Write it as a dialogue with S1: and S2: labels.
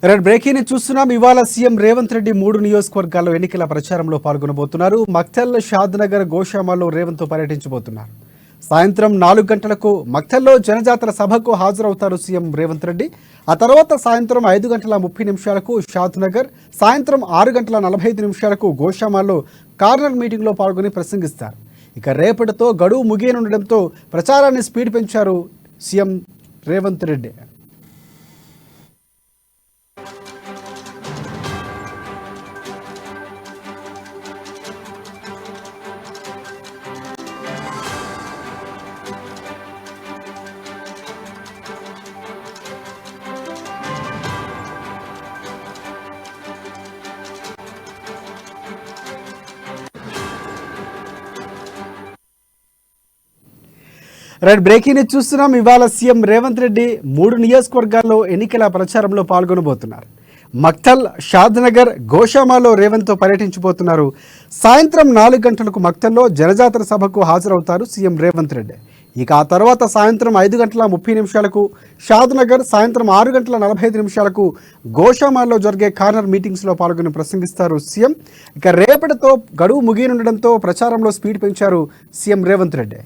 S1: Red breaking ని చూస్తున్నాం. ఇవాళ సీఎం రేవంత్ రెడ్డి 3 నియోజకవర్గాల్లో ఎన్నికల ప్రచారంలో పాల్గొనబోతున్నారు. మక్తల్, షాద్నగర్, గోషామాల్లో రేవంత్ పర్యటించబోతున్నారు. సాయంత్రం 4 గంటలకు మక్తల్లో జనజాతర సభకు హాజరవుతారు సీఎం రేవంత్ రెడ్డి. ఆ తర్వాత సాయంత్రం 5:30 షాద్నగర్, సాయంత్రం 6:45 గోషామాల్లో కార్నర్ మీటింగ్లో పాల్గొని ప్రసంగిస్తారు. ఇక రేపటితో గడువు ముగియనుండడంతో ప్రచారాన్ని స్పీడ్ పెంచారు CM Revanth Reddy. Right, breaking ని చూస్తున్నాం. ఇవాళ సీఎం రేవంత్ రెడ్డి 3 నియోజకవర్గాల్లో ఎన్నికల ప్రచారంలో పాల్గొనబోతున్నారు. మక్తల్, షాద్నగర్, గోషామాలో రేవంత్ పర్యటించబోతున్నారు. సాయంత్రం 4 గంటలకు మక్తల్లో జనజాతర సభకు హాజరవుతారు సీఎం రేవంత్ రెడ్డి. ఇక ఆ తర్వాత సాయంత్రం 5:30 షాద్నగర్, సాయంత్రం 6:45 గోషామాల్లో జరిగే కార్నర్ మీటింగ్స్లో పాల్గొని ప్రసంగిస్తారు సీఎం. ఇక రేపటితో గడువు ముగియనుండడంతో ప్రచారంలో స్పీడ్ పెంచారు సీఎం రేవంత్ రెడ్డి.